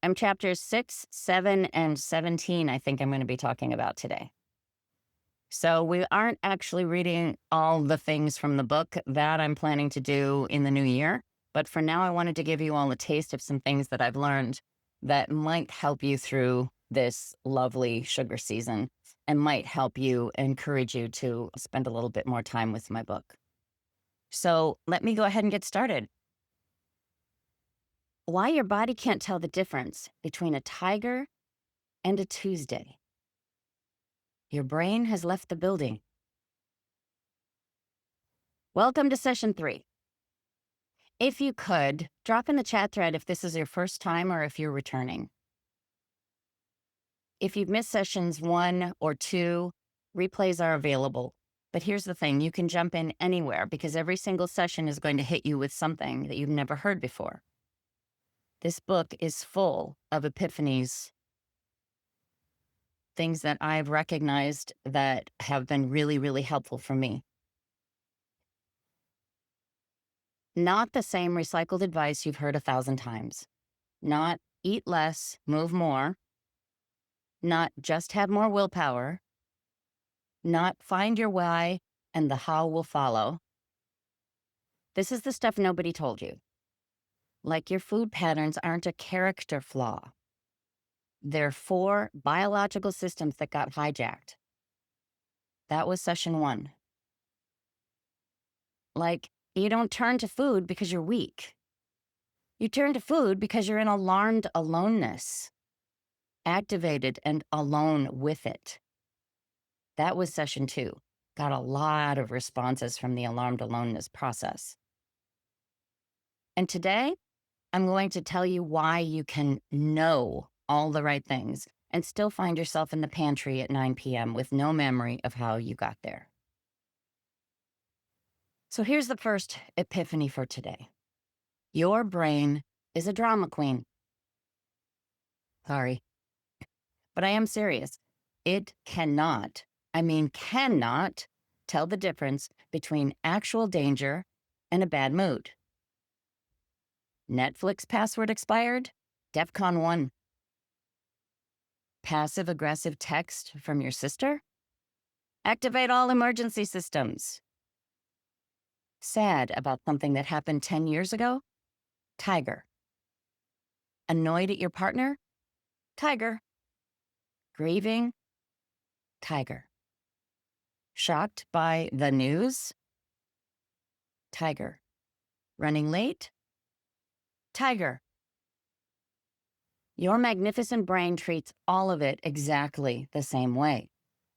I'm chapters 6, 7, and 17, I think I'm going to be talking about today. So we aren't actually reading all the things from the book that I'm planning to do in the new year. But for now, I wanted to give you all a taste of some things that I've learned that might help you through this lovely sugar season and might help you, encourage you to spend a little bit more time with my book. So let me go ahead and get started. Why your body can't tell the difference between a tiger and a Tuesday. Your brain has left the building. Welcome to session 3. If you could, drop in the chat thread if this is your first time or if you're returning. If you've missed sessions 1 or 2, replays are available. But here's the thing, you can jump in anywhere because every single session is going to hit you with something that you've never heard before. This book is full of epiphanies, things that I've recognized that have been really, really helpful for me. Not the same recycled advice you've heard 1,000 times. Not eat less, move more. Not just have more willpower. Not find your why and the how will follow. This is the stuff nobody told you. Like your food patterns aren't a character flaw. They're 4 biological systems that got hijacked. That was session 1. Like, you don't turn to food because you're weak. You turn to food because you're in alarmed aloneness, activated and alone with it. That was session 2. Got a lot of responses from the alarmed aloneness process. And today, I'm going to tell you why you can know all the right things and still find yourself in the pantry at 9 p.m. with no memory of how you got there. So here's the first epiphany for today. Your brain is a drama queen. Sorry, but I am serious. It cannot tell the difference between actual danger and a bad mood. Netflix password expired? DEFCON 1. Passive-aggressive text from your sister? Activate all emergency systems. Sad about something that happened 10 years ago? Tiger. Annoyed at your partner? Tiger. Grieving? Tiger. Shocked by the news? Tiger. Running late? Tiger. Your magnificent brain treats all of it exactly the same way,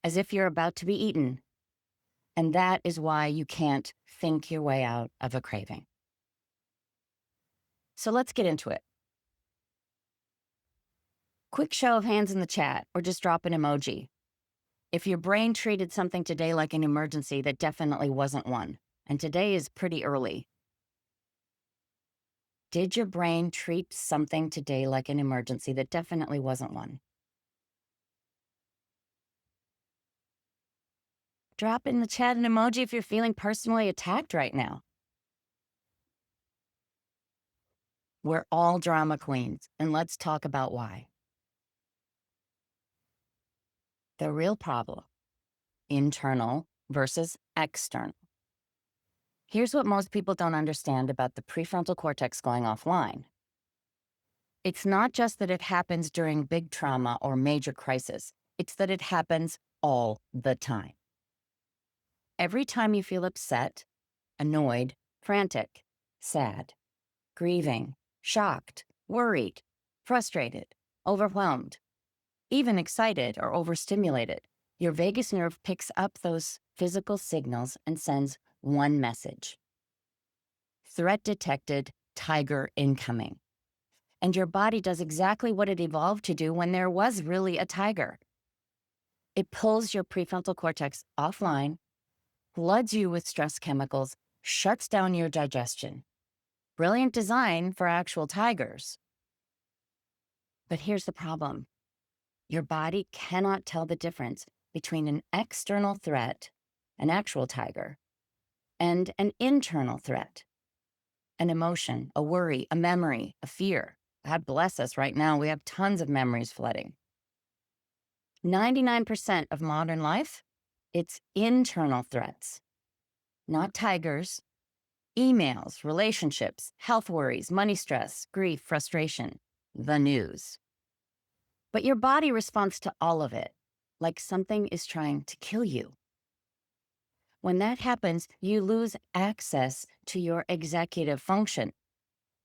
as if you're about to be eaten. And that is why you can't think your way out of a craving. So let's get into it. Quick show of hands in the chat, or just drop an emoji. If your brain treated something today like an emergency that definitely wasn't one, and today is pretty early. Did your brain treat something today like an emergency that definitely wasn't one? Drop in the chat an emoji if you're feeling personally attacked right now. We're all drama queens, and let's talk about why. The real problem, internal versus external. Here's what most people don't understand about the prefrontal cortex going offline. It's not just that it happens during big trauma or major crisis. It's that it happens all the time. Every time you feel upset, annoyed, frantic, sad, grieving, shocked, worried, frustrated, overwhelmed, even excited or overstimulated, your vagus nerve picks up those physical signals and sends one message. Threat detected, tiger incoming. And your body does exactly what it evolved to do when there was really a tiger. It pulls your prefrontal cortex offline, floods you with stress chemicals, shuts down your digestion. Brilliant design for actual tigers. But here's the problem. Your body cannot tell the difference between an external threat, an actual tiger, and an internal threat, an emotion, a worry, a memory, a fear, God bless us right now. We have tons of memories flooding. 99% of modern life, it's internal threats, not tigers, emails, relationships, health worries, money stress, grief, frustration, the news. But your body responds to all of it, like something is trying to kill you. When that happens, you lose access to your executive function,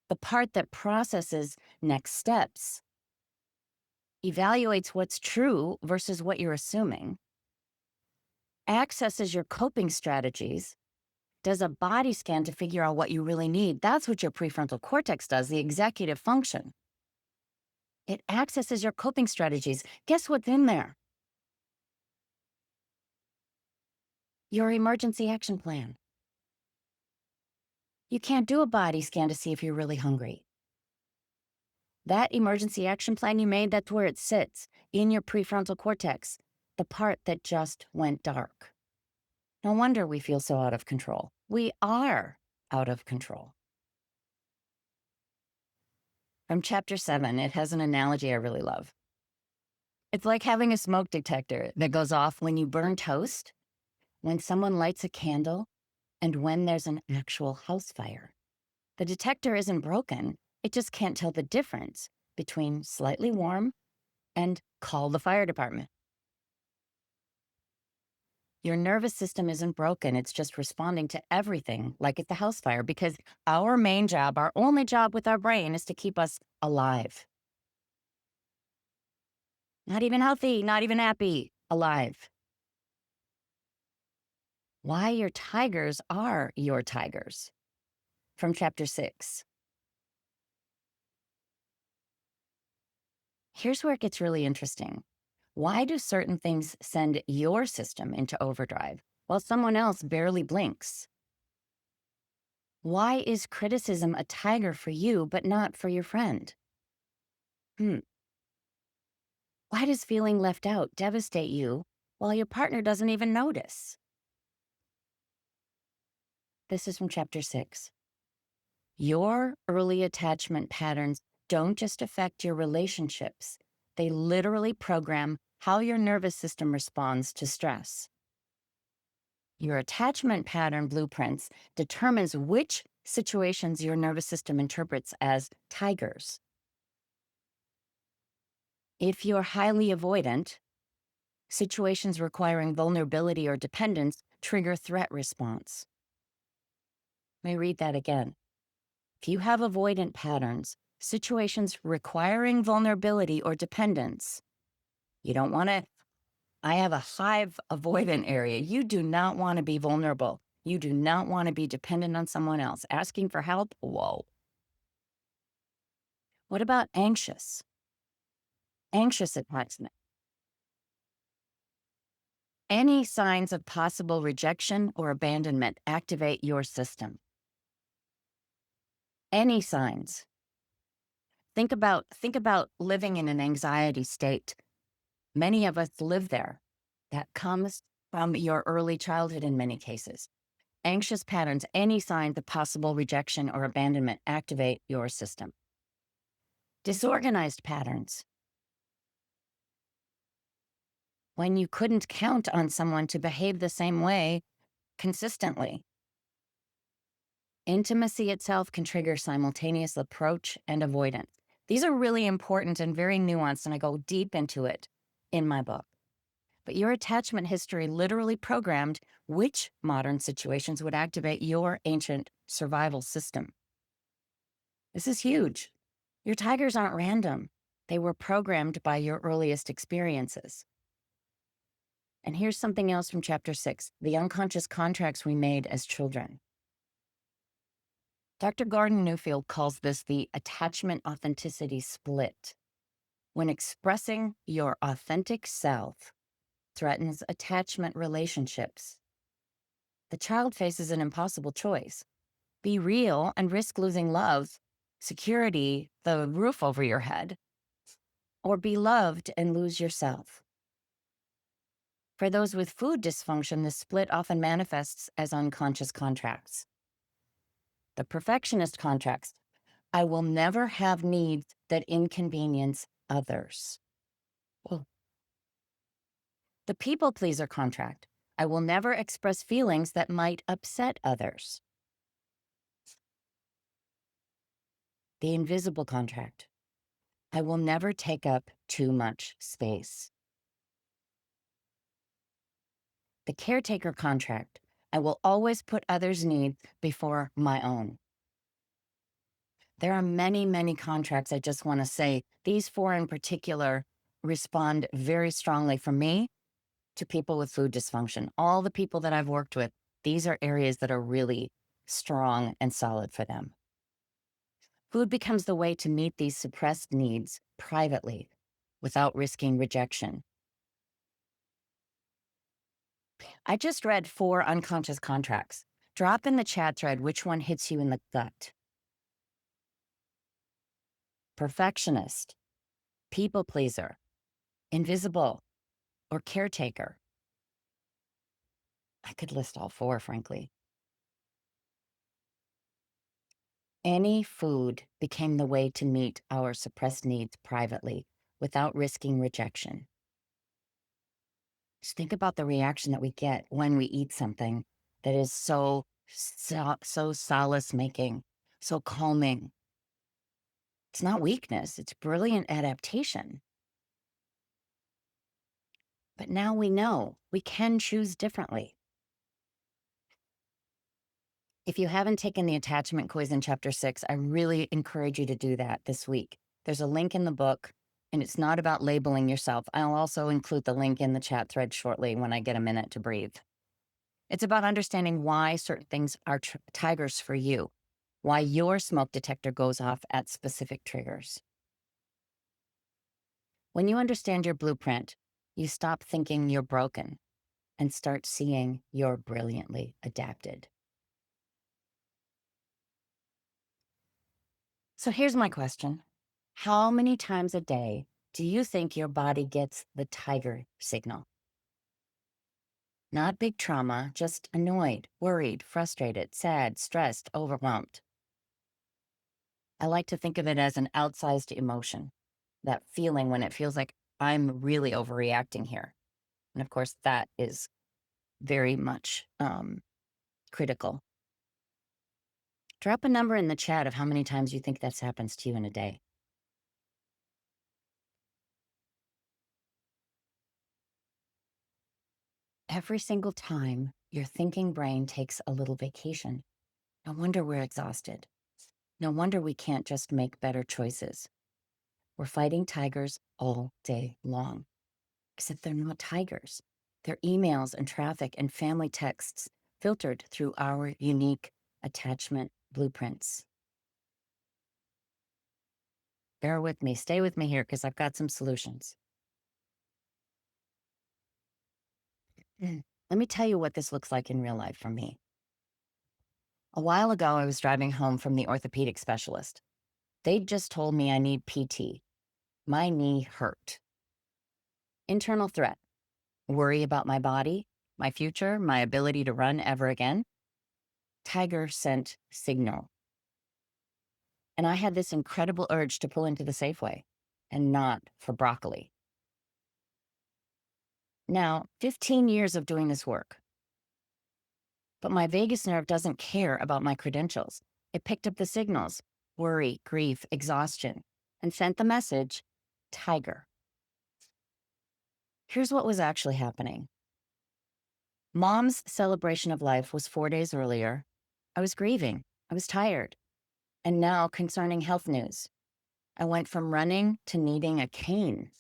the part that processes next steps, evaluates what's true versus what you're assuming, accesses your coping strategies, does a body scan to figure out what you really need. That's what your prefrontal cortex does, the executive function. It accesses your coping strategies. Guess what's in there? Your emergency action plan. You can't do a body scan to see if you're really hungry. That emergency action plan you made, that's where it sits, in your prefrontal cortex, the part that just went dark. No wonder we feel so out of control. We are out of control. From chapter 7, it has an analogy I really love. It's like having a smoke detector that goes off when you burn toast, when someone lights a candle, and when there's an actual house fire. The detector isn't broken, it just can't tell the difference between slightly warm and call the fire department. Your nervous system isn't broken, it's just responding to everything like it's a house fire because our main job, our only job with our brain is to keep us alive. Not even healthy, not even happy, alive. Why your tigers are your tigers. From chapter 6. Here's where it gets really interesting. Why do certain things send your system into overdrive while someone else barely blinks? Why is criticism a tiger for you but not for your friend? Hmm. Why does feeling left out devastate you while your partner doesn't even notice? This is from chapter 6. Your early attachment patterns don't just affect your relationships, they literally program how your nervous system responds to stress. Your attachment pattern blueprints determines which situations your nervous system interprets as tigers. If you're highly avoidant, situations requiring vulnerability or dependence trigger threat response. Let me read that again. If you have avoidant patterns, situations requiring vulnerability or dependence, you don't want to. I have a hive avoidant area. You do not want to be vulnerable. You do not want to be dependent on someone else. Asking for help? Whoa. What about anxious? Anxious attachment. Any signs of possible rejection or abandonment activate your system. Any signs. Think about living in an anxiety state. Many of us live there. That comes from your early childhood in many cases. Anxious patterns, any signs of possible rejection or abandonment activate your system. Disorganized patterns. When you couldn't count on someone to behave the same way consistently. Intimacy itself can trigger simultaneous approach and avoidance. These are really important and very nuanced, and I go deep into it in my book. But your attachment history literally programmed which modern situations would activate your ancient survival system. This is huge. Your tigers aren't random. They were programmed by your earliest experiences. And here's something else from chapter 6, the unconscious contracts we made as children. Dr. Gordon Newfield calls this the attachment authenticity split. When expressing your authentic self threatens attachment relationships, the child faces an impossible choice. Be real and risk losing love, security, the roof over your head, or be loved and lose yourself. For those with food dysfunction, the split often manifests as unconscious contracts. The perfectionist contracts. I will never have needs that inconvenience others. Well, the people pleaser contract. I will never express feelings that might upset others. The invisible contract. I will never take up too much space. The caretaker contract. I will always put others' needs before my own. There are many, many contracts. I just want to say these four in particular respond very strongly for me to people with food dysfunction. All the people that I've worked with, these are areas that are really strong and solid for them. Food becomes the way to meet these suppressed needs privately without risking rejection. I just read four unconscious contracts. Drop in the chat thread which one hits you in the gut. Perfectionist, people pleaser, invisible, or caretaker. I could list all four, frankly. Any food became the way to meet our suppressed needs privately without risking rejection. Just think about the reaction that we get when we eat something that is so solace making, so calming. It's not weakness, it's brilliant adaptation. But now we know we can choose differently. If you haven't taken the attachment quiz in chapter 6, I really encourage you to do that this week. There's a link in the book, and it's not about labeling yourself. I'll also include the link in the chat thread shortly when I get a minute to breathe. It's about understanding why certain things are tigers for you, why your smoke detector goes off at specific triggers. When you understand your blueprint, you stop thinking you're broken and start seeing you're brilliantly adapted. So here's my question. How many times a day do you think your body gets the tiger signal? Not big trauma, just annoyed, worried, frustrated, sad, stressed, overwhelmed. I like to think of it as an outsized emotion, that feeling when it feels like I'm really overreacting here. And of course, that is very much critical. Drop a number in the chat of how many times you think that happens to you in a day. Every single time your thinking brain takes a little vacation. No wonder we're exhausted. No wonder we can't just make better choices. We're fighting tigers all day long. Except they're not tigers. They're emails and traffic and family texts filtered through our unique attachment blueprints. Bear with me, stay with me here because I've got some solutions. Let me tell you what this looks like in real life for me. A while ago, I was driving home from the orthopedic specialist. They'd just told me I need PT. My knee hurt. Internal threat. Worry about my body, my future, my ability to run ever again. Tiger scent signal. And I had this incredible urge to pull into the Safeway and not for broccoli. Now, 15 years of doing this work. But my vagus nerve doesn't care about my credentials. It picked up the signals, worry, grief, exhaustion, and sent the message, tiger. Here's what was actually happening. Mom's celebration of life was 4 days earlier. I was grieving. I was tired. And now concerning health news. I went from running to needing a cane.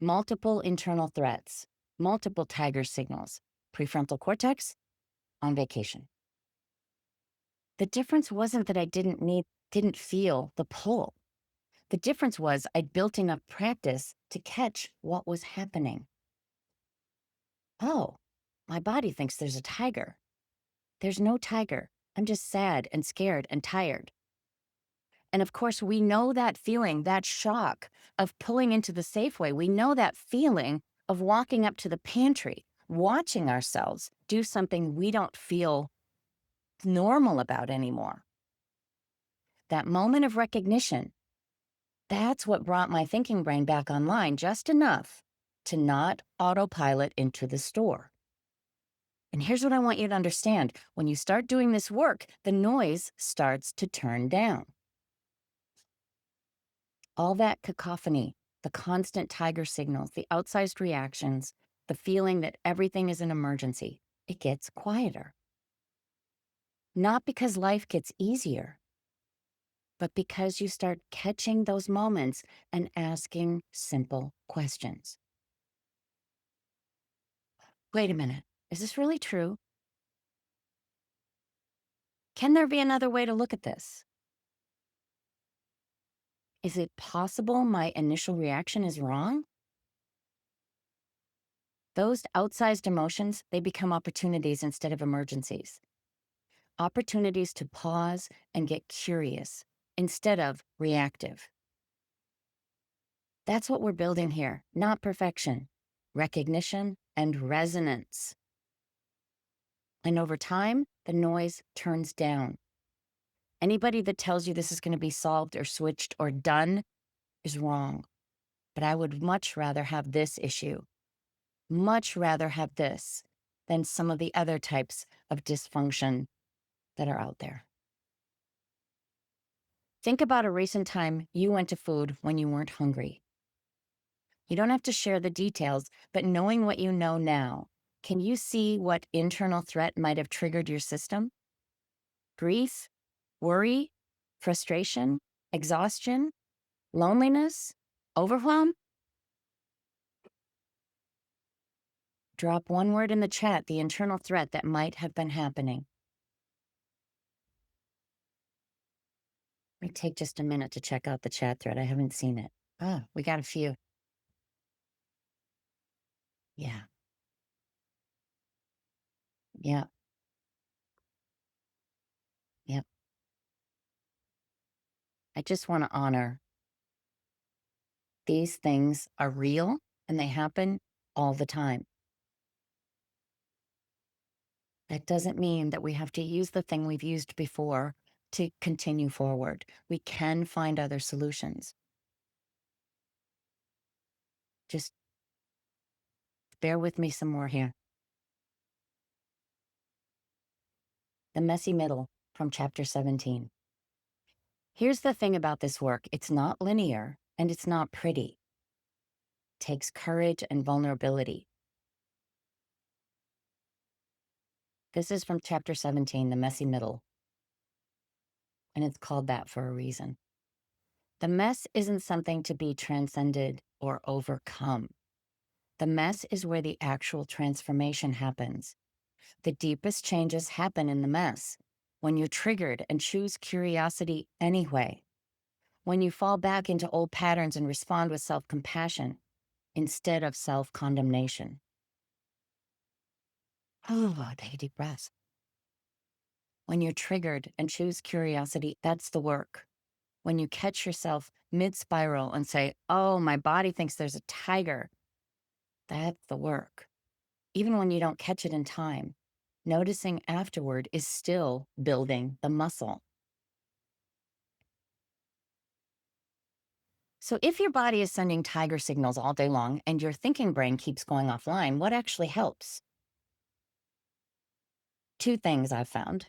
Multiple internal threats, multiple tiger signals, prefrontal cortex on vacation. The difference wasn't that I didn't feel the pull. The difference was I'd built enough practice to catch what was happening. Oh, my body thinks there's a tiger. There's no tiger. I'm just sad and scared and tired. And of course, we know that feeling, that shock of pulling into the Safeway. We know that feeling of walking up to the pantry, watching ourselves do something we don't feel normal about anymore. That moment of recognition, that's what brought my thinking brain back online just enough to not autopilot into the store. And here's what I want you to understand. When you start doing this work, the noise starts to turn down. All that cacophony, the constant tiger signals, the outsized reactions, the feeling that everything is an emergency, it gets quieter. Not because life gets easier, but because you start catching those moments and asking simple questions. Wait a minute, is this really true? Can there be another way to look at this? Is it possible my initial reaction is wrong? Those outsized emotions, they become opportunities instead of emergencies. Opportunities to pause and get curious instead of reactive. That's what we're building here, not perfection, recognition and resonance. And over time, the noise turns down. Anybody that tells you this is going to be solved or switched or done is wrong. But I would much rather have this issue, much rather have this than some of the other types of dysfunction that are out there. Think about a recent time you went to food when you weren't hungry. You don't have to share the details, but knowing what you know now, can you see what internal threat might have triggered your system? Grief, worry, frustration, exhaustion, loneliness, overwhelm? Drop one word in the chat, the internal threat that might have been happening. Let me take just a minute to check out the chat thread. I haven't seen it. Ah, we got a few. Yeah, yeah, yeah. I just want to honor these things are real and they happen all the time. That doesn't mean that we have to use the thing we've used before to continue forward. We can find other solutions. Just bear with me some more here. The messy middle from chapter 17. Here's the thing about this work. It's not linear and it's not pretty. It takes courage and vulnerability. This is from chapter 17, the messy middle. And it's called that for a reason. The mess isn't something to be transcended or overcome. The mess is where the actual transformation happens. The deepest changes happen in the mess. When you're triggered and choose curiosity anyway. When you fall back into old patterns and respond with self-compassion instead of self-condemnation. Oh, take a deep breath. When you're triggered and choose curiosity, that's the work. When you catch yourself mid-spiral and say, oh, my body thinks there's a tiger, that's the work. Even when you don't catch it in time, noticing afterward is still building the muscle. So if your body is sending tiger signals all day long and your thinking brain keeps going offline, what actually helps? Two things I've found,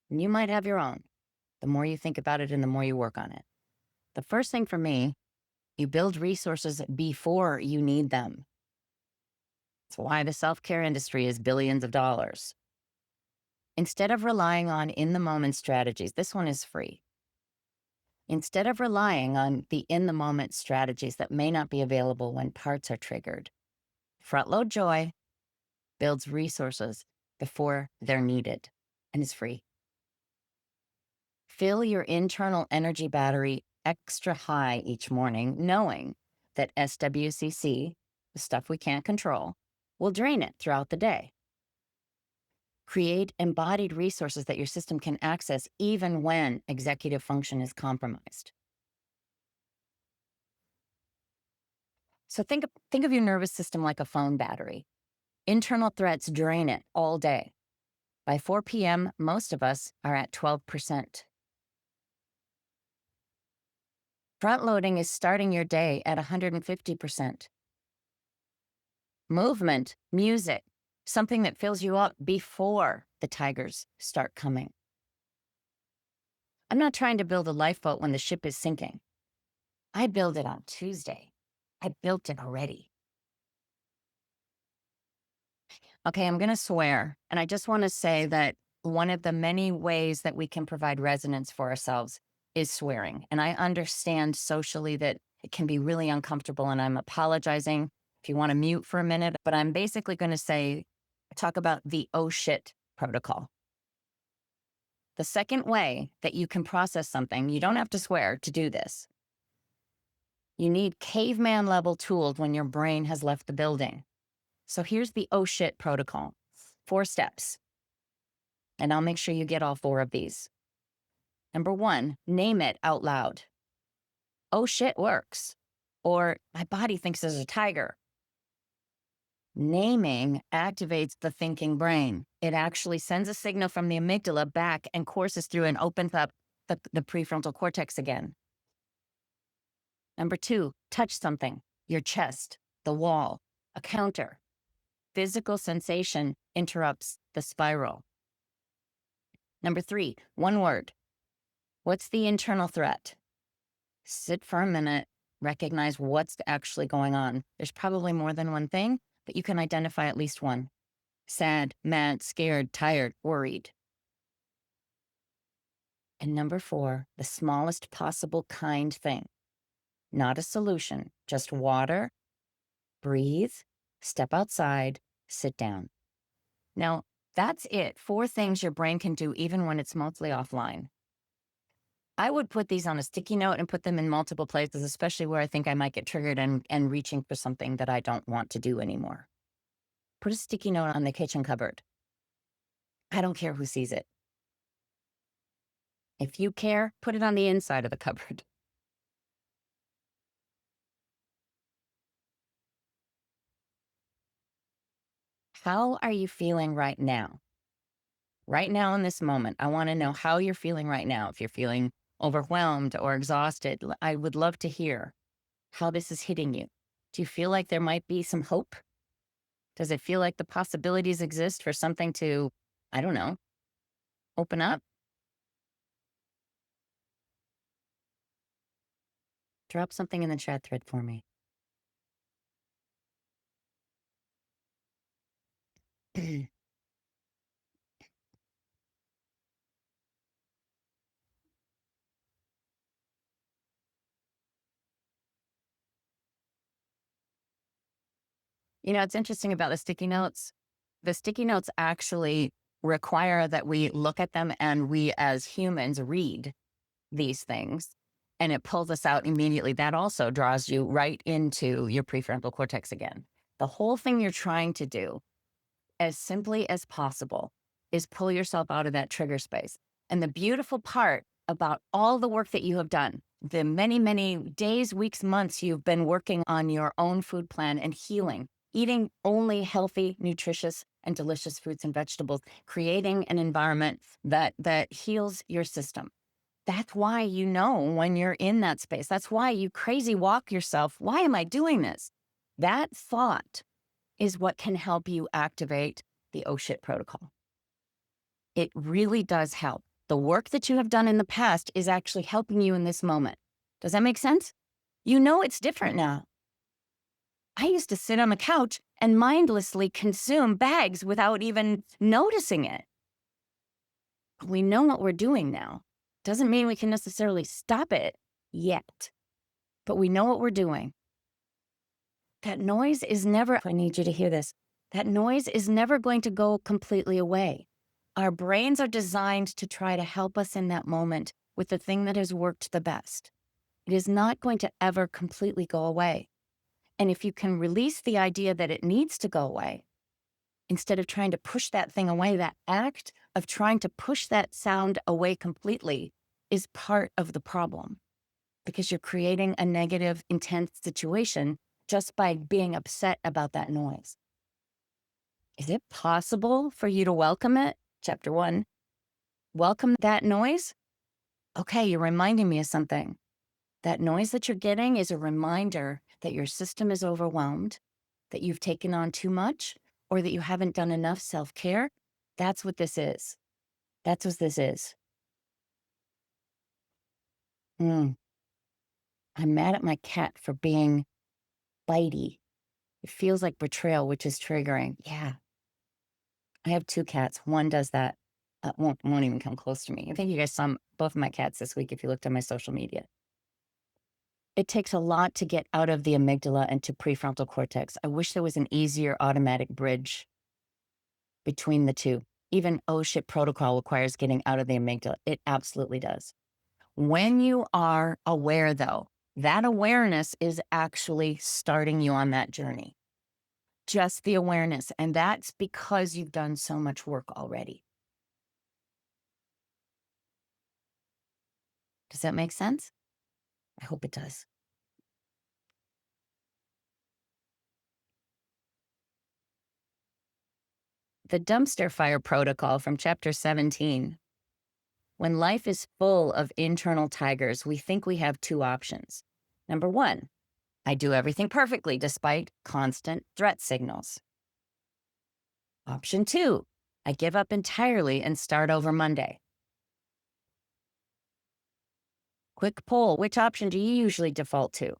and you might have your own, the more you think about it and the more you work on it. The first thing for me, you build resources before you need them. That's why the self-care industry is billions of dollars. Instead of relying on in-the-moment strategies, this one is free. Instead of relying on the in-the-moment strategies that may not be available when parts are triggered, front-load joy builds resources before they're needed and is free. Fill your internal energy battery extra high each morning, knowing that SWCC, the stuff we can't control, will drain it throughout the day. Create embodied resources that your system can access even when executive function is compromised. So think of your nervous system like a phone battery. Internal threats drain it all day. By 4 p.m., most of us are at 12%. Front loading is starting your day at 150%. Movement, music, something that fills you up before the tigers start coming. I'm not trying to build a lifeboat when the ship is sinking. I build it on Tuesday. I built it already. Okay, I'm going to swear. And I just want to say that one of the many ways that we can provide resonance for ourselves is swearing. And I understand socially that it can be really uncomfortable. And I'm apologizing if you want to mute for a minute. But I'm basically going to talk about the oh shit protocol. The second way that you can process something, you don't have to swear to do this. You need caveman level tools when your brain has left the building. So here's the oh shit protocol. 4 steps. And I'll make sure you get all 4 of these. Number 1, name it out loud. Oh shit works. Or my body thinks there's a tiger. Naming activates the thinking brain. It actually sends a signal from the amygdala back and courses through and opens up the prefrontal cortex again. Number 2, touch something, your chest, the wall, a counter. Physical sensation interrupts the spiral. Number 3, one word. What's the internal threat? Sit for a minute, recognize what's actually going on. There's probably more than one thing, but you can identify at least one. Sad, mad, scared, tired, worried. And number 4, the smallest possible kind thing. Not a solution, just water, breathe, step outside, sit down. Now, that's it. 4 things your brain can do even when it's mostly offline. I would put these on a sticky note and put them in multiple places, especially where I think I might get triggered and reaching for something that I don't want to do anymore. Put a sticky note on the kitchen cupboard. I don't care who sees it. If you care, put it on the inside of the cupboard. How are you feeling right now? Right now in this moment, I want to know how you're feeling right now. If you're feeling overwhelmed or exhausted, I would love to hear how this is hitting you. Do you feel like there might be some hope? Does it feel like the possibilities exist for something to, I don't know, open up? Drop something in the chat thread for me. It's interesting about the sticky notes. The sticky notes actually require that we look at them and we as humans read these things, and it pulls us out immediately. That also draws you right into your prefrontal cortex again. The whole thing you're trying to do, as simply as possible, is pull yourself out of that trigger space. And the beautiful part about all the work that you have done, the many, many days, weeks, months you've been working on your own food plan and healing, eating only healthy, nutritious, and delicious fruits and vegetables, creating an environment that heals your system. That's why you know when you're in that space. That's why you crazy walk yourself. Why am I doing this? That thought is what can help you activate the oh shit protocol. It really does help. The work that you have done in the past is actually helping you in this moment. Does that make sense? You know it's different now. I used to sit on the couch and mindlessly consume bags without even noticing it. We know what we're doing now. Doesn't mean we can necessarily stop it yet, but we know what we're doing. That noise is never, I need you to hear this, that noise is never going to go completely away. Our brains are designed to try to help us in that moment with the thing that has worked the best. It is not going to ever completely go away. And if you can release the idea that it needs to go away, instead of trying to push that thing away, that act of trying to push that sound away completely is part of the problem, because you're creating a negative, intense situation just by being upset about that noise. Is it possible for you to welcome it? Chapter 1, welcome that noise. Okay, you're reminding me of something. That noise that you're getting is a reminder that your system is overwhelmed, that you've taken on too much, or that you haven't done enough self-care. That's what this is. That's what this is. Mm, I'm mad at my cat for being bitey. It feels like betrayal, which is triggering. Yeah, I have 2 cats. One does that. Won't even come close to me. I think you guys saw both of my cats this week if you looked at my social media. It takes a lot to get out of the amygdala and to prefrontal cortex. I wish there was an easier automatic bridge between the two. Even oh shit protocol requires getting out of the amygdala. It absolutely does. When you are aware, though, that awareness is actually starting you on that journey. Just the awareness. And that's because you've done so much work already. Does that make sense? I hope it does. The dumpster fire protocol from chapter 17. When life is full of internal tigers, we think we have 2 options. Number 1, I do everything perfectly despite constant threat signals. Option 2, I give up entirely and start over Monday. Quick poll, which option do you usually default to?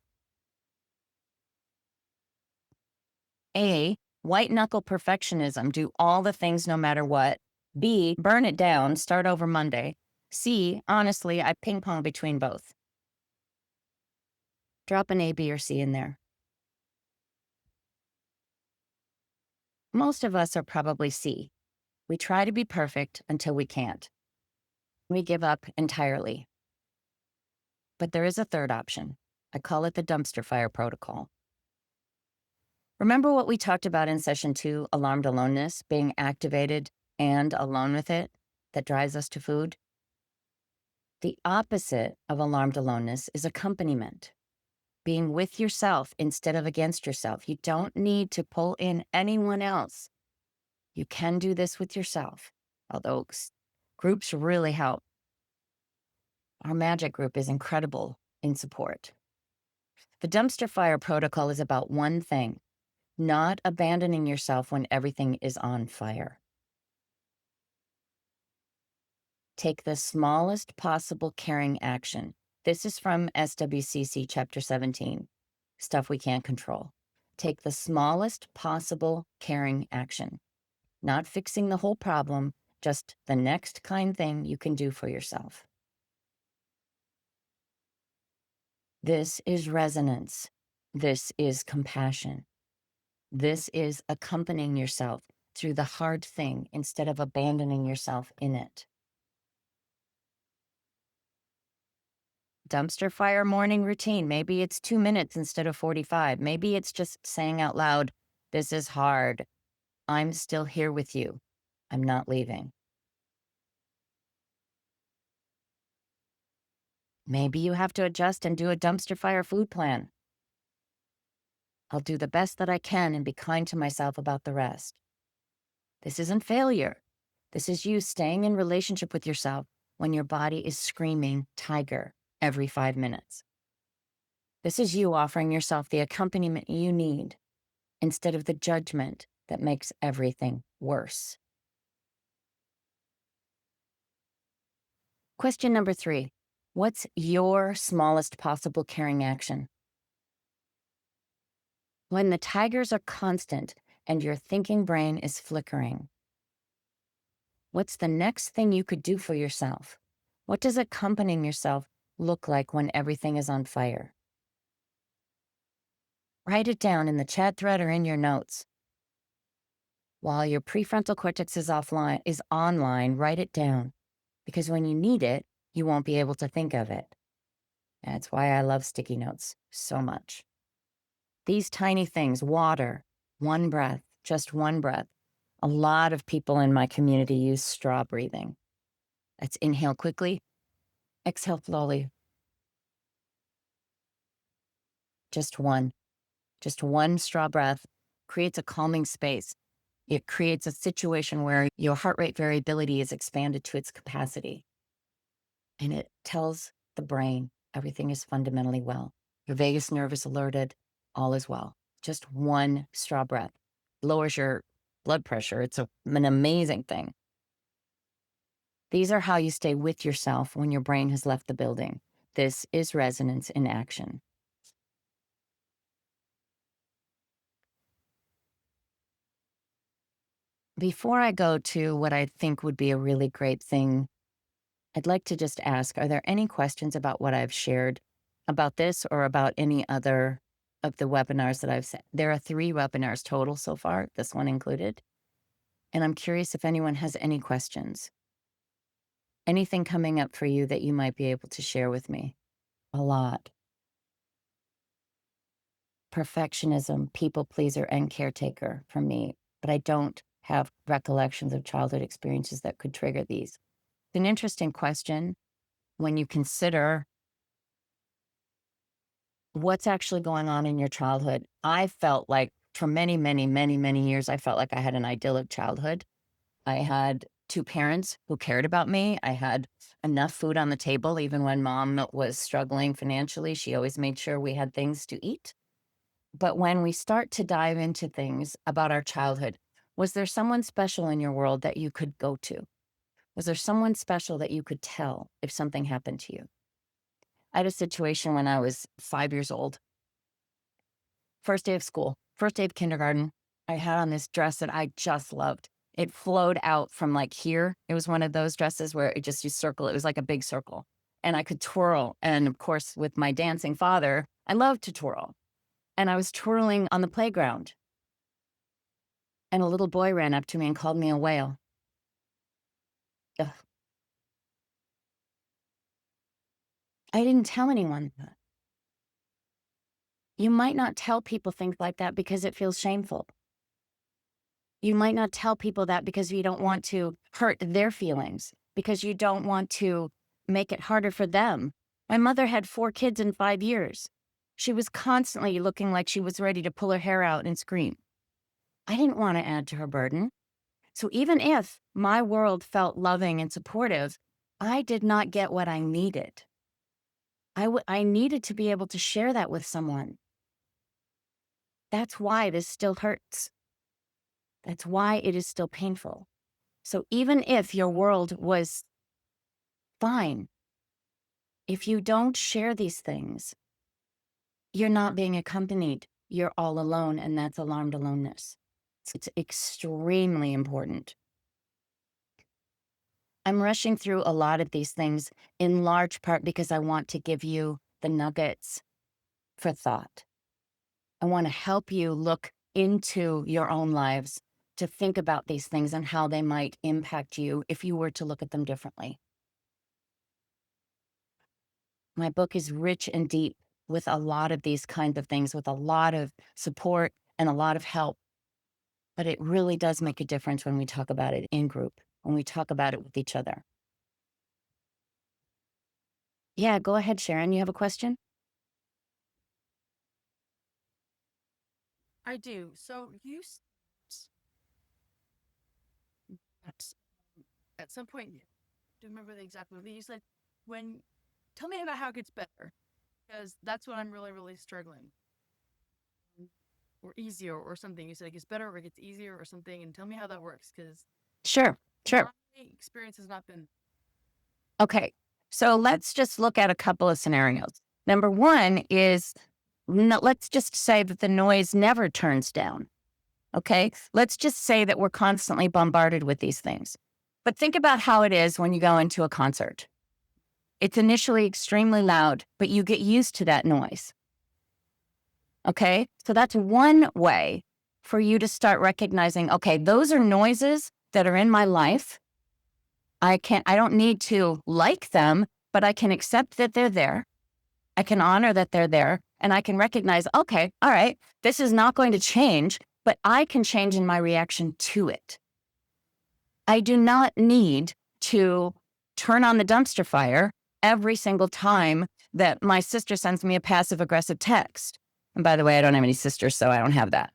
A, white knuckle perfectionism, do all the things no matter what. B, burn it down, start over Monday. C, honestly, I ping pong between both. Drop an A, B, or C in there. Most of us are probably C. We try to be perfect until we can't. We give up entirely. But there is a third option. I call it the dumpster fire protocol. Remember what we talked about in session 2, alarmed aloneness, being activated and alone with it, that drives us to food? The opposite of alarmed aloneness is accompaniment, being with yourself instead of against yourself. You don't need to pull in anyone else. You can do this with yourself, although groups really help. Our magic group is incredible in support. The dumpster fire protocol is about one thing: not abandoning yourself when everything is on fire. Take the smallest possible caring action. This is from SWCC chapter 17, stuff we can't control. Take the smallest possible caring action. Not fixing the whole problem, just the next kind thing you can do for yourself. This is resonance. This is compassion. This is accompanying yourself through the hard thing instead of abandoning yourself in it. Dumpster fire morning routine. Maybe it's 2 minutes instead of 45. Maybe it's just saying out loud, this is hard. I'm still here with you. I'm not leaving. Maybe you have to adjust and do a dumpster fire food plan. I'll do the best that I can and be kind to myself about the rest. This isn't failure. This is you staying in relationship with yourself when your body is screaming tiger every 5 minutes. This is you offering yourself the accompaniment you need instead of the judgment that makes everything worse. Question number 3. What's your smallest possible caring action? When the tigers are constant and your thinking brain is flickering, what's the next thing you could do for yourself? What does accompanying yourself look like when everything is on fire? Write it down in the chat thread or in your notes. While your prefrontal cortex is online, write it down, because when you need it, you won't be able to think of it. That's why I love sticky notes so much. These tiny things, water, one breath, just one breath. A lot of people in my community use straw breathing. That's inhale quickly, exhale slowly. Just one straw breath creates a calming space. It creates a situation where your heart rate variability is expanded to its capacity. And it tells the brain, Everything is fundamentally well. Your vagus nerve is alerted. All is well. Just one straw breath lowers your blood pressure. It's an amazing thing. These are how you stay with yourself when your brain has left the building. This is resonance in action. Before I go to what I think would be a really great thing, I'd like to just ask, are there any questions about what I've shared about this or about any other of the webinars that I've sent? There are 3 webinars total so far, this one included. And I'm curious if anyone has any questions. Anything coming up for you that you might be able to share with me? A lot. Perfectionism, people pleaser, and caretaker for me, but I don't have recollections of childhood experiences that could trigger these. It's an interesting question when you consider what's actually going on in your childhood. I felt like for many, many, many, many years, I felt like I had an idyllic childhood. I had 2 parents who cared about me. I had enough food on the table, even when mom was struggling financially. She always made sure we had things to eat. But when we start to dive into things about our childhood, was there someone special in your world that you could go to? Was there someone special that you could tell if something happened to you? I had a situation when I was 5 years old. First day of school, first day of kindergarten. I had on this dress that I just loved. It flowed out from like here. It was one of those dresses where it just, you circle, it was like a big circle. And I could twirl. And of course, with my dancing father, I loved to twirl. And I was twirling on the playground. And a little boy ran up to me and called me a whale. Ugh. I didn't tell anyone that. You might not tell people things like that because it feels shameful. You might not tell people that because you don't want to hurt their feelings, because you don't want to make it harder for them. My mother had 4 kids in 5 years. She was constantly looking like she was ready to pull her hair out and scream. I didn't want to add to her burden. So even if my world felt loving and supportive, I did not get what I needed. I needed to be able to share that with someone. That's why this still hurts. That's why it is still painful. So even if your world was fine, if you don't share these things, you're not being accompanied. You're all alone, and that's alarmed aloneness. It's extremely important. I'm rushing through a lot of these things in large part because I want to give you the nuggets for thought. I want to help you look into your own lives to think about these things and how they might impact you if you were to look at them differently. My book is rich and deep with a lot of these kinds of things, with a lot of support and a lot of help. But it really does make a difference when we talk about it in group, when we talk about it with each other. Yeah, go ahead, Sharon. You have a question? I do. So at, at some point, do you remember the exact movie? You said, when, tell me about how it gets better, because that's what I'm really, really struggling. Or easier or something. You said it gets better or it gets easier or something, and tell me how that works, because Sure, my sure. experience has not been. Okay, so let's just look at a couple of scenarios. Number one is, no, let's just say that the noise never turns down. Okay, let's just say that we're constantly bombarded with these things. But think about how it is when you go into a concert. It's initially extremely loud, but you get used to that noise. Okay, so that's one way for you to start recognizing, okay, those are noises that are in my life. I don't need to like them, but I can accept that they're there. I can honor that they're there, and I can recognize, okay, all right, this is not going to change, but I can change in my reaction to it. I do not need to turn on the dumpster fire every single time that my sister sends me a passive aggressive text. And by the way, I don't have any sisters, so I don't have that.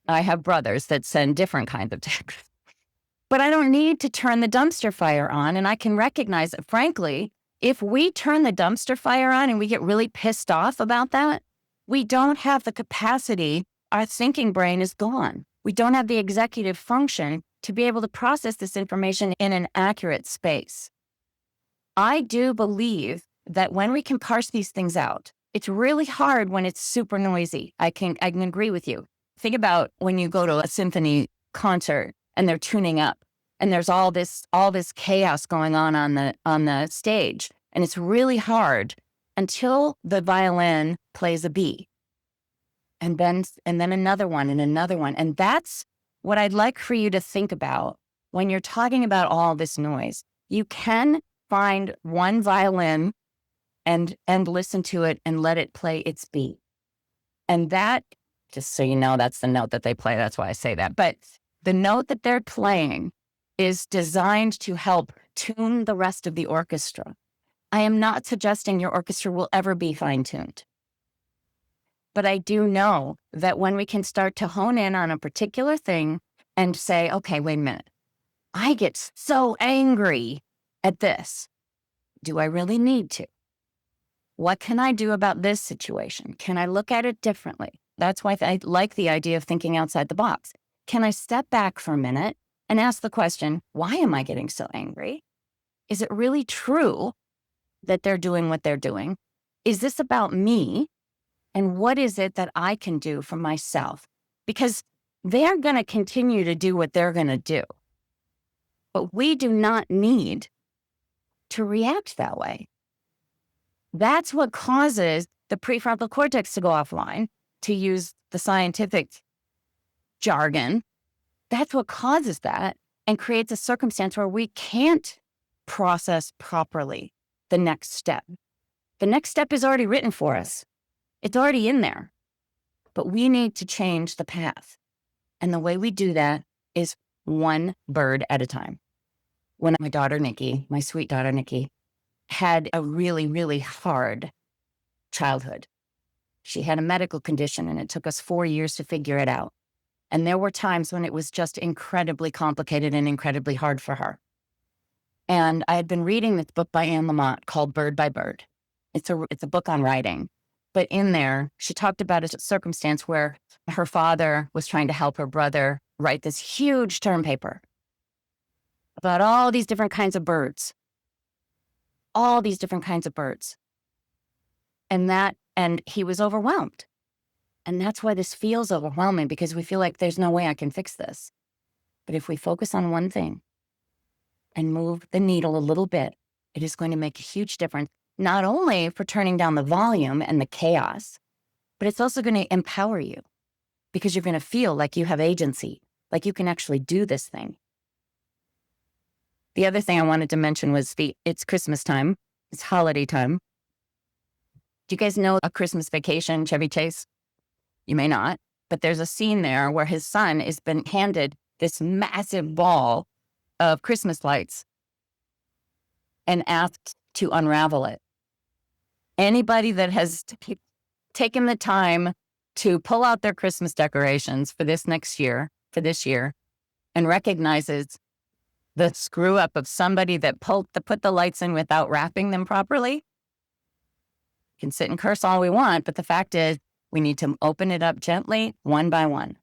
I have brothers that send different kinds of texts. But I don't need to turn the dumpster fire on, and I can recognize that, frankly, If we turn the dumpster fire on and we get really pissed off about that, we don't have the capacity. Our thinking brain is gone. We don't have the executive function to be able to process this information in an accurate space. I do believe that when we can parse these things out, it's really hard when it's super noisy. I can agree with you. Think about when you go to a symphony concert and they're tuning up and there's all this chaos going on the stage, and it's really hard until the violin plays a B. And then another one and another one. And that's what I'd like for you to think about when you're talking about all this noise. You can find one violin and listen to it and let it play its beat. And that, just so you know, that's the note that they play. That's why I say that. But the note that they're playing is designed to help tune the rest of the orchestra. I am not suggesting your orchestra will ever be fine-tuned. But I do know that when we can start to hone in on a particular thing and say, okay, wait a minute, I get so angry at this. Do I really need to? What can I do about this situation? Can I look at it differently? That's why I like the idea of thinking outside the box. Can I step back for a minute and ask the question, why am I getting so angry? Is it really true that they're doing what they're doing? Is this about me? And what is it that I can do for myself? Because they're going to continue to do what they're going to do. But we do not need to react that way. That's what causes the prefrontal cortex to go offline, to use the scientific jargon. That's what causes that and creates a circumstance where we can't process properly the next step. The next step is already written for us. It's already in there. But we need to change the path. And the way we do that is one bird at a time. When my daughter, Nikki, my sweet daughter, Nikki, had a really, really hard childhood. She had a medical condition and it took us 4 years to figure it out. And there were times when it was just incredibly complicated and incredibly hard for her. And I had been reading this book by Anne Lamott called Bird by Bird. It's a book on writing. But in there, she talked about a circumstance where her father was trying to help her brother write this huge term paper about all these different kinds of birds. All these different kinds of birds. And he was overwhelmed. And that's why this feels overwhelming, because we feel like there's no way I can fix this. But if we focus on one thing and move the needle a little bit, it is going to make a huge difference, not only for turning down the volume and the chaos, but it's also going to empower you, because you're going to feel like you have agency, like you can actually do this thing. The other thing I wanted to mention was it's Christmas time. It's holiday time. Do you guys know A Christmas Vacation, Chevy Chase? You may not, but there's a scene there where his son has been handed this massive ball of Christmas lights and asked to unravel it. Anybody that has taken the time to pull out their Christmas decorations for this year, and recognizes the screw up of somebody that put the lights in without wrapping them properly. Can sit and curse all we want, but the fact is we need to open it up gently, one by one.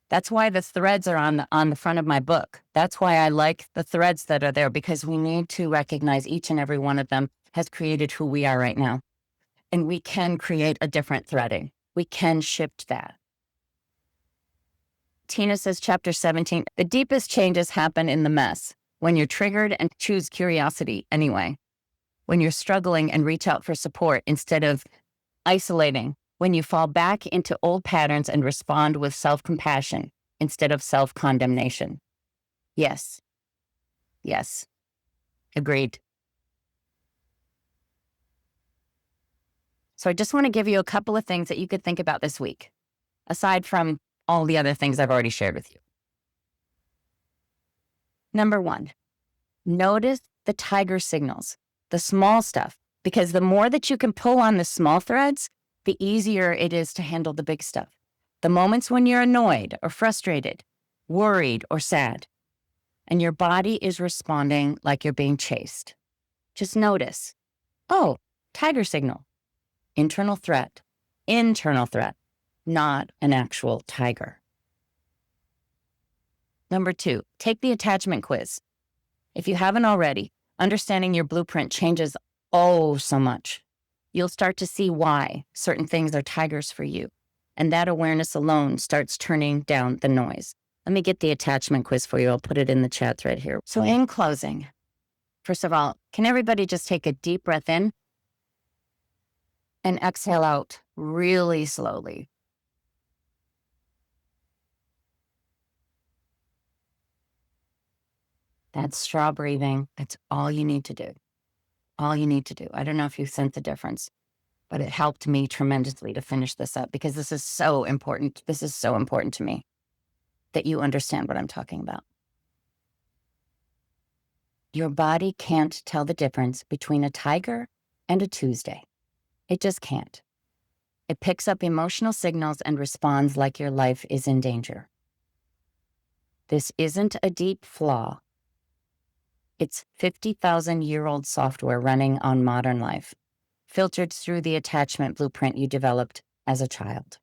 That's why the threads are on the front of my book. That's why I like the threads that are there, because we need to recognize each and every one of them has created who we are right now. And we can create a different threading. We can shift that. Tina says, chapter 17, the deepest changes happen in the mess, when you're triggered and choose curiosity anyway, when you're struggling and reach out for support instead of isolating, when you fall back into old patterns and respond with self-compassion instead of self-condemnation. Yes. Yes. Agreed. So I just want to give you a couple of things that you could think about this week, aside from all the other things I've already shared with you. Number 1, notice the tiger signals, the small stuff, because the more that you can pull on the small threads, the easier it is to handle the big stuff. The moments when you're annoyed or frustrated, worried or sad, and your body is responding like you're being chased. Just notice. Oh, tiger signal. Internal threat. Internal threat, not an actual tiger. Number 2, take the attachment quiz. If you haven't already, understanding your blueprint changes oh so much. You'll start to see why certain things are tigers for you. And that awareness alone starts turning down the noise. Let me get the attachment quiz for you. I'll put it in the chat thread here. So, in closing, first of all, can everybody just take a deep breath in and exhale out really slowly? That's straw breathing. That's all you need to do. All you need to do. I don't know if you sense the difference, but it helped me tremendously to finish this up because this is so important. This is so important to me that you understand what I'm talking about. Your body can't tell the difference between a tiger and a Tuesday. It just can't. It picks up emotional signals and responds like your life is in danger. This isn't a deep flaw. It's 50,000-year-old software running on modern life, filtered through the attachment blueprint you developed as a child.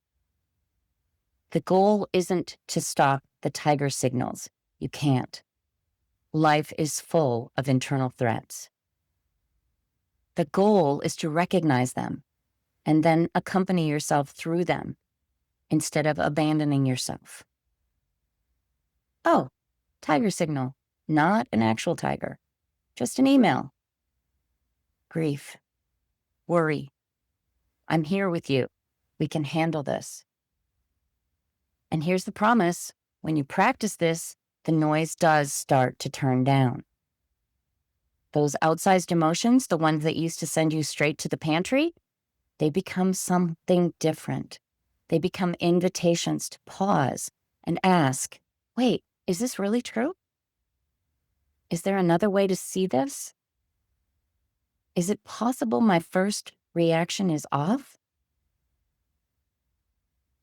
The goal isn't to stop the tiger signals. You can't. Life is full of internal threats. The goal is to recognize them and then accompany yourself through them instead of abandoning yourself. Oh, tiger signal, not an actual tiger, just an email. Grief, worry. I'm here with you. We can handle this. And here's the promise. When you practice this, the noise does start to turn down. Those outsized emotions, the ones that used to send you straight to the pantry, they become something different. They become invitations to pause and ask, wait, is this really true? Is there another way to see this? Is it possible my first reaction is off?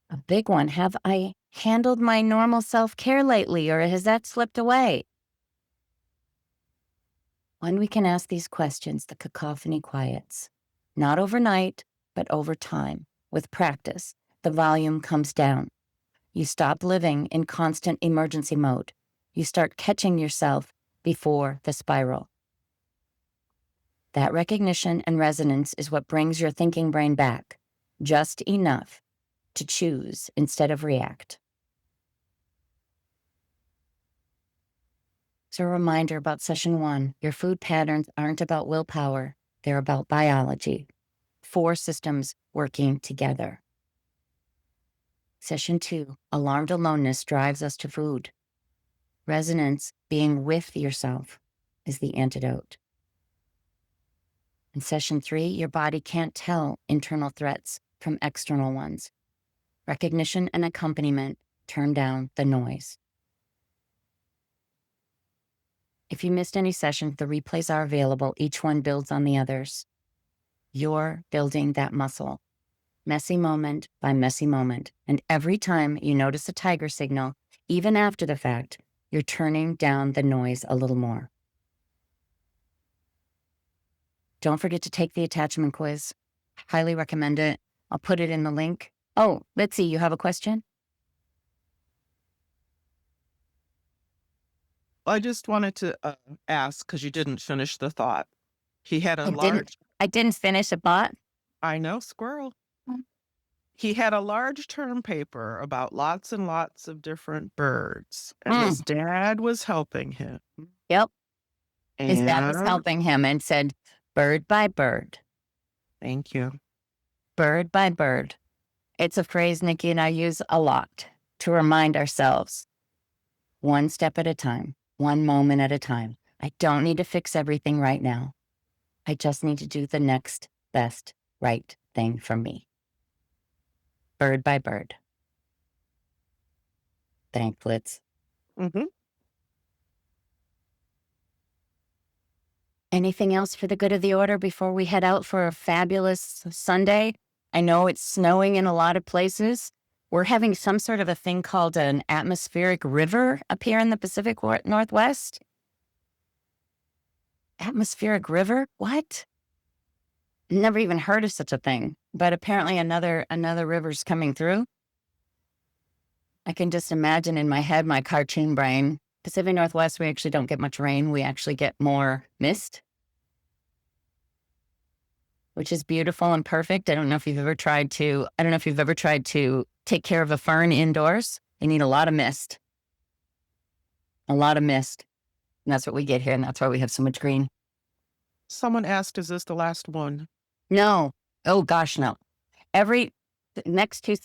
A big one. Have I handled my normal self-care lately, or has that slipped away? When we can ask these questions, the cacophony quiets. Not overnight, but over time. With practice, the volume comes down. You stop living in constant emergency mode. You start catching yourself before the spiral. That recognition and resonance is what brings your thinking brain back, just enough to choose instead of react. So, a reminder about session 1, your food patterns aren't about willpower, they're about biology. 4 systems working together. Session 2, alarmed aloneness drives us to food. Resonance, being with yourself, is the antidote. In session 3, your body can't tell internal threats from external ones. Recognition and accompaniment turn down the noise. If you missed any sessions, the replays are available. Each one builds on the others. You're building that muscle, messy moment by messy moment. And every time you notice a tiger signal, even after the fact, you're turning down the noise a little more. Don't forget to take the attachment quiz. Highly recommend it. I'll put it in the link. Oh, let's see, you have a question? I just wanted to ask, because you didn't finish the thought. He had a I didn't finish a bot? I know, squirrel. Mm. He had a large term paper about lots and lots of different birds, and his dad was helping him. Yep. His dad was And helping him and said, bird by bird, thank you. bird by bird. It's a phrase Nikki and I use a lot to remind ourselves, one step at a time, one moment at a time. I don't need to fix everything right now. I just need to do the next best right thing for me. Bird by bird. Thanklets. Mm-hmm. Anything else for the good of the order before we head out for a fabulous Sunday? I know it's snowing in a lot of places. We're having some sort of a thing called an atmospheric river up here in the Pacific Northwest. Atmospheric river? What? Never even heard of such a thing, but apparently another river's coming through. I can just imagine in my head, my cartoon brain. Pacific Northwest, we actually don't get much rain. We actually get more mist, which is beautiful and perfect. I don't know if you've ever tried to take care of a fern indoors. You need a lot of mist. A lot of mist. And that's what we get here, and that's why we have so much green. Someone asked, is this the last one? No. Oh gosh, no. Every next two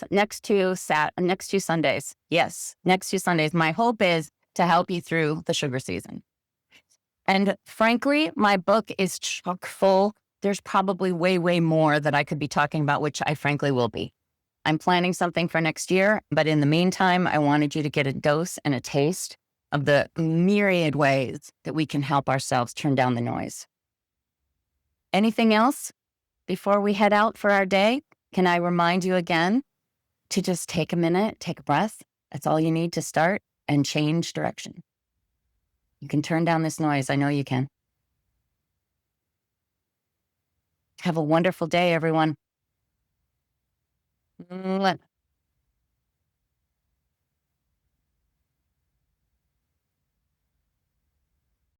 Sundays. Yes, next two Sundays. My hope is to help you through the sugar season. And frankly, my book is chock full. There's probably way, way more that I could be talking about, which I frankly will be. I'm planning something for next year, but in the meantime, I wanted you to get a dose and a taste of the myriad ways that we can help ourselves turn down the noise. Anything else before we head out for our day? Can I remind you again to just take a minute, take a breath. That's all you need to start and change direction. You can turn down this noise. I know you can. Have a wonderful day, everyone.